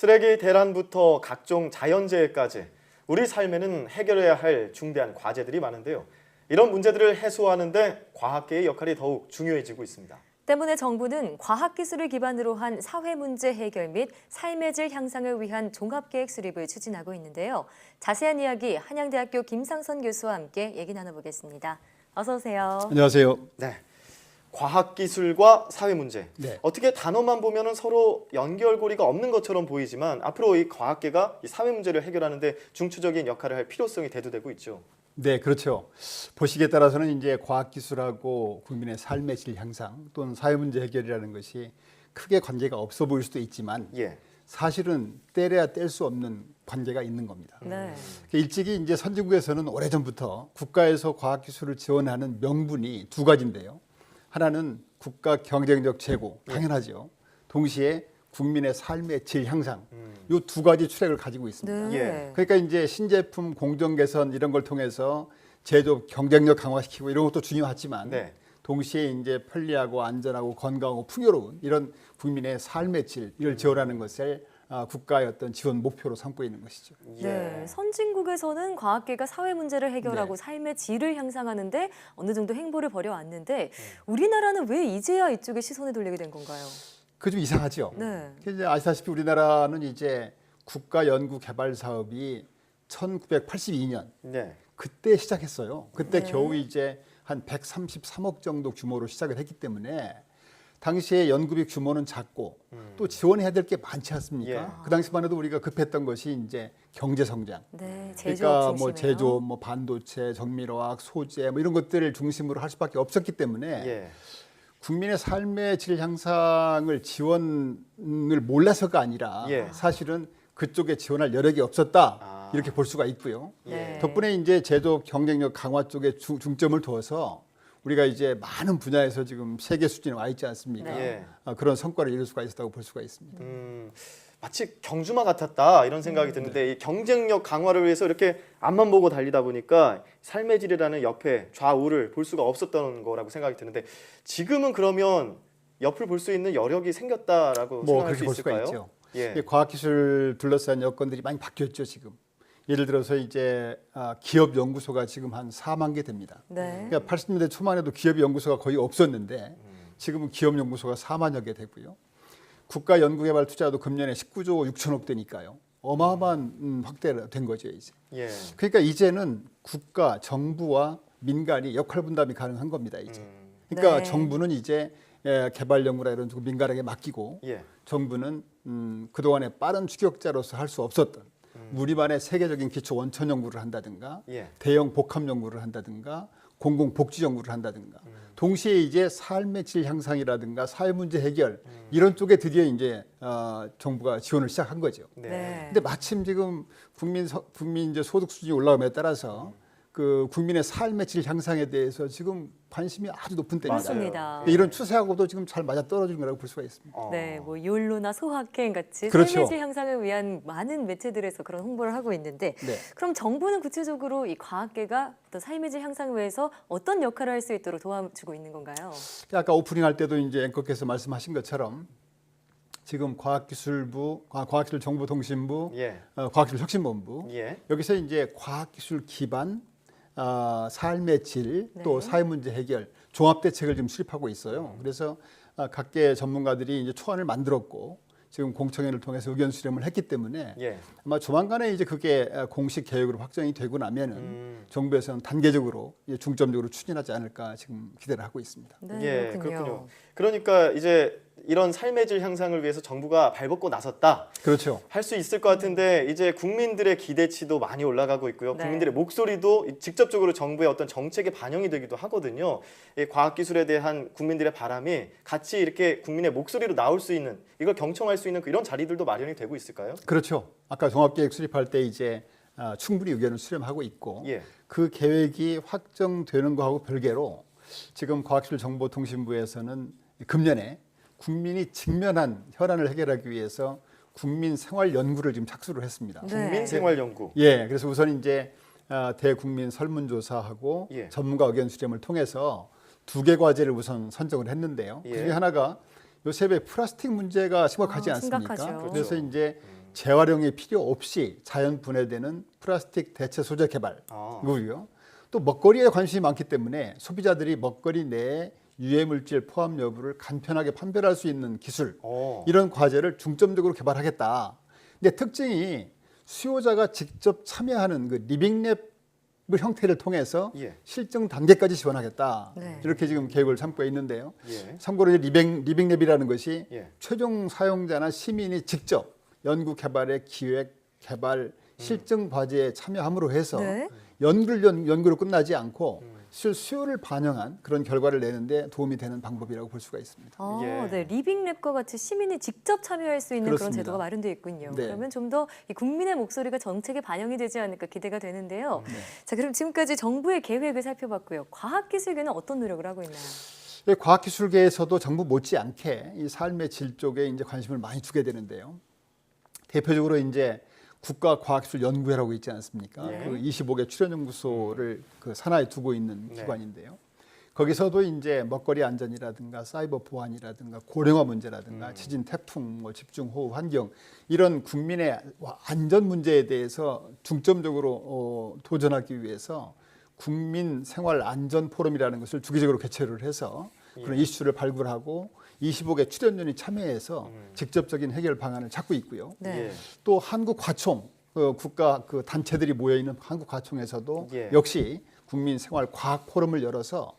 쓰레기 대란부터 각종 자연재해까지 우리 삶에는 해결해야 할 중대한 과제들이 많은데요. 이런 문제들을 해소하는 데 과학계의 역할이 더욱 중요해지고 있습니다. 때문에 정부는 과학기술을 기반으로 한 사회문제 해결 및 삶의 질 향상을 위한 종합계획 수립을 추진하고 있는데요. 자세한 이야기 한양대학교 김상선 교수와 함께 얘기 나눠보겠습니다. 어서 오세요. 안녕하세요. 네, 과학기술과 사회문제. 네. 어떻게 단어만 보면 서로 연결고리가 없는 것처럼 보이지만 앞으로 이 과학계가 이 사회문제를 해결하는 데 중추적인 역할을 할 필요성이 대두되고 있죠. 네, 그렇죠. 보시기에 따라서는 이제 과학기술하고 국민의 삶의 질 향상 또는 사회문제 해결이라는 것이 크게 관계가 없어 보일 수도 있지만 사실은 떼려야 뗄 수 없는 관계가 있는 겁니다. 네. 일찍이 이제 선진국에서는 오래전부터 국가에서 과학기술을 지원하는 명분이 두 가지인데요. 하나는 국가 경쟁력 제고, 당연하죠. 동시에 국민의 삶의 질 향상, 이 두 가지 출액을 가지고 있습니다. 네. 그러니까 이제 신제품 공정 개선 이런 걸 통해서 제조업 경쟁력 강화시키고 이런 것도 중요하지만 동시에 이제 편리하고 안전하고 건강하고 풍요로운 이런 국민의 삶의 질을 지원하는 것을 국가의 어떤 지원 목표로 삼고 있는 것이죠. 네, 선진국에서는 과학계가 사회 문제를 해결하고 삶의 질을 향상하는데 어느 정도 행보를 벌여왔는데 우리나라는 왜 이제야 이쪽에 시선을 돌리게 된 건가요? 그 좀 이상하죠. 네. 이제 아시다시피 우리나라는 이제 국가 연구 개발 사업이 1982년 그때 시작했어요. 그때 겨우 이제 한 133억 정도 규모로 시작을 했기 때문에 당시에 연구비 규모는 작고 또 지원해야 될 게 많지 않습니까? 그 당시만 해도 우리가 급했던 것이 이제 경제 성장. 그러니까 뭐 제조업, 뭐 반도체, 정밀화학, 소재 뭐 이런 것들을 중심으로 할 수밖에 없었기 때문에 국민의 삶의 질 향상을 지원을 몰라서가 아니라 사실은 그쪽에 지원할 여력이 없었다 이렇게 볼 수가 있고요. 덕분에 이제 제조업 경쟁력 강화 쪽에 중점을 두어서 우리가 이제 많은 분야에서 지금 세계 수준에 와 있지 않습니까? 그런 성과를 이룰 수가 있었다고 볼 수가 있습니다. 마치 경주마 같았다 이런 생각이 드는데 이 경쟁력 강화를 위해서 이렇게 앞만 보고 달리다 보니까 삶의 질이라는 옆에 좌우를 볼 수가 없었던 거라고 생각이 드는데 지금은 그러면 옆을 볼 수 있는 여력이 생겼다라고 생각할 수 있을까요? 수가 있죠. 과학기술 둘러싼 여건들이 많이 바뀌었죠 지금. 예를 들어서 이제 기업 연구소가 지금 한 4만 개 됩니다. 그러니까 80년대 초만 해도 기업 연구소가 거의 없었는데 지금은 기업 연구소가 4만여 개 되고요. 국가 연구개발 투자도 금년에 19조 6천억 되니까요. 어마어마한 확대가 된 거죠 이제. 그러니까 이제는 국가, 정부와 민간이 역할 분담이 가능한 겁니다 이제. 그러니까 정부는 이제 개발 연구라 이런 쪽 민간에게 맡기고 정부는 그동안에 빠른 추격자로서 할 수 없었던 우리만의 세계적인 기초 원천 연구를 한다든가 대형 복합 연구를 한다든가 공공 복지 연구를 한다든가 동시에 이제 삶의 질 향상이라든가 사회 문제 해결 이런 쪽에 드디어 이제 정부가 지원을 시작한 거죠. 근데 마침 지금 국민 이제 소득 수준이 올라감에 따라서 그 국민의 삶의 질 향상에 대해서 지금 관심이 아주 높은 때입니다. 맞습니다. 이런 추세하고도 지금 잘 맞아 떨어지는 거라고 볼 수가 있습니다. 네, 뭐 욜로나 소확행 같이 그렇죠. 삶의 질 향상을 위한 많은 매체들에서 그런 홍보를 하고 있는데 그럼 정부는 구체적으로 이 과학계가 또 삶의 질 향상을 위해서 어떤 역할을 할 수 있도록 도와주고 있는 건가요? 아까 오프닝 할 때도 이제 앵커께서 말씀하신 것처럼 지금 과학기술부, 과학기술정보통신부, 과학기술혁신본부 여기서 이제 과학기술 기반 삶의 질, 또 사회문제 해결 종합대책을 지금 수립하고 있어요. 그래서 각계 전문가들이 이제 초안을 만들었고 지금 공청회를 통해서 의견 수렴을 했기 때문에 아마 조만간에 이제 그게 공식 계획으로 확정이 되고 나면은 정부에서는 단계적으로 중점적으로 추진하지 않을까 지금 기대를 하고 있습니다. 그렇군요. 그러니까 이제 이런 삶의 질 향상을 위해서 정부가 발벗고 나섰다. 그렇죠. 할 수 있을 것 같은데 이제 국민들의 기대치도 많이 올라가고 있고요. 국민들의 목소리도 직접적으로 정부의 어떤 정책에 반영이 되기도 하거든요. 이 과학기술에 대한 국민들의 바람이 같이 이렇게 국민의 목소리로 나올 수 있는 이걸 경청할 수 있는 이런 자리들도 마련이 되고 있을까요? 그렇죠. 아까 종합계획 수립할 때 이제 충분히 의견을 수렴하고 있고 그 계획이 확정되는 거하고 별개로 지금 과학기술정보통신부에서는 금년에 국민이 직면한 현안을 해결하기 위해서 국민 생활 연구를 지금 착수를 했습니다. 국민 생활 연구. 그래서 우선 이제 대국민 설문조사하고 전문가 의견 수렴을 통해서 2개 과제를 우선 선정을 했는데요. 그중에 하나가 요새 플라스틱 문제가 심각하지 않습니까? 심각하죠. 그래서 이제 재활용이 필요 없이 자연 분해되는 플라스틱 대체 소재 개발이고요. 또 먹거리에 관심이 많기 때문에 소비자들이 먹거리 내에 유해 물질 포함 여부를 간편하게 판별할 수 있는 기술, 이런 과제를 중점적으로 개발하겠다. 근데 특징이 수요자가 직접 참여하는 그 리빙랩 형태를 통해서 실증 단계까지 지원하겠다. 네. 이렇게 지금 계획을 삼고 있는데요. 예. 참고로 이제 리빙랩이라는 것이 예. 최종 사용자나 시민이 직접 연구 개발의 기획, 개발, 실증 과제에 참여함으로 해서 네. 연구로 끝나지 않고 수요를 반영한 그런 결과를 내는데 도움이 되는 방법이라고 볼 수가 있습니다. 아, 예. 네, 리빙랩과 같이 시민이 직접 참여할 수 있는 그런 그렇습니다. 제도가 마련되어 있군요. 네. 그러면 좀 더 국민의 목소리가 정책에 반영이 되지 않을까 기대가 되는데요. 네. 자, 그럼 지금까지 정부의 계획을 살펴봤고요. 과학기술계는 어떤 노력을 하고 있나요? 과학기술계에서도 정부 못지않게 이 삶의 질 쪽에 이제 관심을 많이 두게 되는데요. 대표적으로 이제 국가과학기술연구회라고 있지 않습니까? 네. 그 25개 출연연구소를 그 산하에 두고 있는 네. 기관인데요. 거기서도 이제 먹거리 안전이라든가 사이버 보안이라든가 고령화 문제라든가 지진, 태풍, 뭐 집중호우, 환경 이런 국민의 안전 문제에 대해서 중점적으로 도전하기 위해서 국민 생활 안전 포럼이라는 것을 주기적으로 개최를 해서 그런 이슈를 발굴하고 25개 출연연이 참여해서 직접적인 해결 방안을 찾고 있고요. 네. 예. 또 한국과총 국가 그 단체들이 모여 있는 한국과총에서도 예. 역시 국민 생활 과학 포럼을 열어서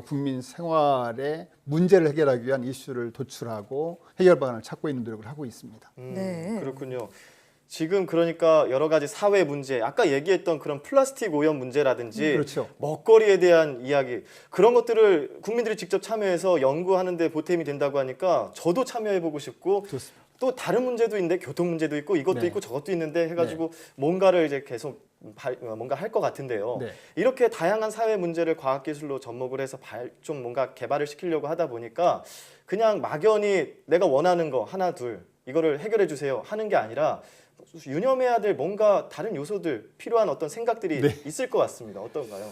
국민 생활의 문제를 해결하기 위한 이슈를 도출하고 해결 방안을 찾고 있는 노력을 하고 있습니다. 네. 그렇군요. 지금 그러니까 여러 가지 사회 문제, 아까 얘기했던 그런 플라스틱 오염 문제라든지 그렇죠. 먹거리에 대한 이야기, 그런 것들을 국민들이 직접 참여해서 연구하는 데 보탬이 된다고 하니까 저도 참여해보고 싶고 좋습니다. 또 다른 문제도 있는데 교통 문제도 있고 이것도 네. 있고 저것도 있는데 해가지고 뭔가를 이제 계속 뭔가 할 것 같은데요. 네. 이렇게 다양한 사회 문제를 과학기술로 접목을 해서 좀 뭔가 개발을 시키려고 하다 보니까 그냥 막연히 내가 원하는 거 하나 둘 이거를 해결해 주세요 하는 게 아니라 유념해야 될 뭔가 다른 요소들 필요한 어떤 생각들이 네. 있을 것 같습니다. 어떤가요?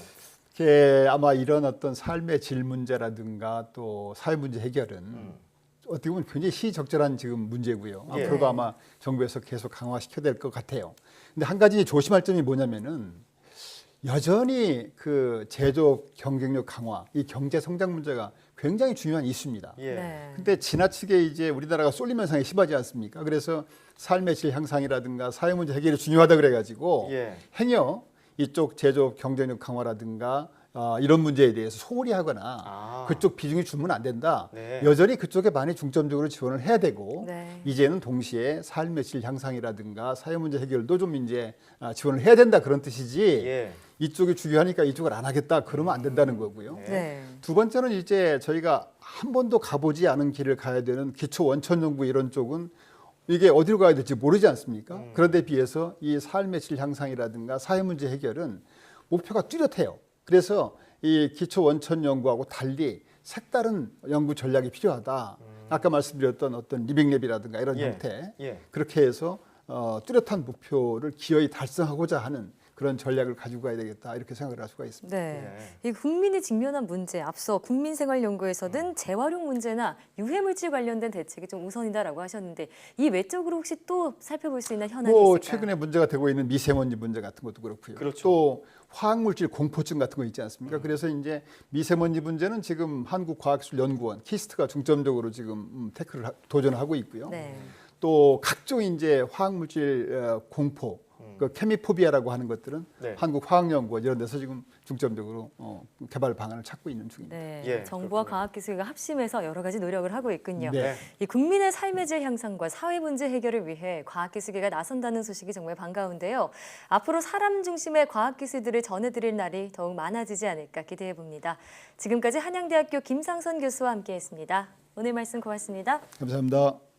아마 이런 어떤 삶의 질 문제라든가 또 사회 문제 해결은 어떻게 보면 굉장히 시적절한 지금 문제고요. 예. 앞으로도 아마 정부에서 계속 강화시켜야 될 것 같아요. 근데 한 가지 조심할 점이 뭐냐면은 여전히 그 제조업 경쟁력 강화, 이 경제 성장 문제가 굉장히 중요한 이슈입니다. 예. 네. 근데 지나치게 이제 우리나라가 쏠림 현상이 심하지 않습니까? 그래서 삶의 질 향상이라든가 사회 문제 해결이 중요하다 그래가지고 예. 행여 이쪽 제조업 경쟁력 강화라든가 이런 문제에 대해서 소홀히 하거나 그쪽 비중이 줄면 안 된다. 네. 여전히 그쪽에 많이 중점적으로 지원을 해야 되고 네. 이제는 동시에 삶의 질 향상이라든가 사회 문제 해결도 좀 이제 지원을 해야 된다 그런 뜻이지. 예. 이쪽이 중요하니까 이쪽을 안 하겠다 그러면 안 된다는 거고요. 네. 두 번째는 이제 저희가 한 번도 가보지 않은 길을 가야 되는 기초 원천 연구 이런 쪽은 이게 어디로 가야 될지 모르지 않습니까? 그런데 비해서 이 삶의 질 향상이라든가 사회 문제 해결은 목표가 뚜렷해요. 그래서 이 기초 원천 연구하고 달리 색다른 연구 전략이 필요하다. 아까 말씀드렸던 어떤 리빙랩이라든가 이런 예. 형태 예. 그렇게 해서 뚜렷한 목표를 기어이 달성하고자 하는 그런 전략을 가지고 가야 되겠다 이렇게 생각을 할 수가 있습니다. 네. 이 국민이 직면한 문제, 앞서 국민생활연구에서는 재활용 문제나 유해물질 관련된 대책이 좀 우선이다라고 하셨는데 이 외적으로 혹시 또 살펴볼 수 있는 현안이 있을까요? 최근에 문제가 되고 있는 미세먼지 문제 같은 것도 그렇고요. 그렇죠. 또 화학물질 공포증 같은 거 있지 않습니까? 그래서 이제 미세먼지 문제는 지금 한국과학기술연구원 키스트가 중점적으로 지금 태클을 도전을 하고 있고요. 네. 또 각종 이제 화학물질 공포, 그 케미포비아라고 하는 것들은 네. 한국화학연구원 이런 데서 지금 중점적으로 개발 방안을 찾고 있는 중입니다. 네. 예, 정부와 그렇군요. 과학기술가 합심해서 여러 가지 노력을 하고 있군요. 네. 이 국민의 삶의 질 향상과 사회 문제 해결을 위해 과학기술계가 나선다는 소식이 정말 반가운데요. 앞으로 사람 중심의 과학기술들을 전해드릴 날이 더욱 많아지지 않을까 기대해 봅니다. 지금까지 한양대학교 김상선 교수와 함께했습니다. 오늘 말씀 고맙습니다. 감사합니다.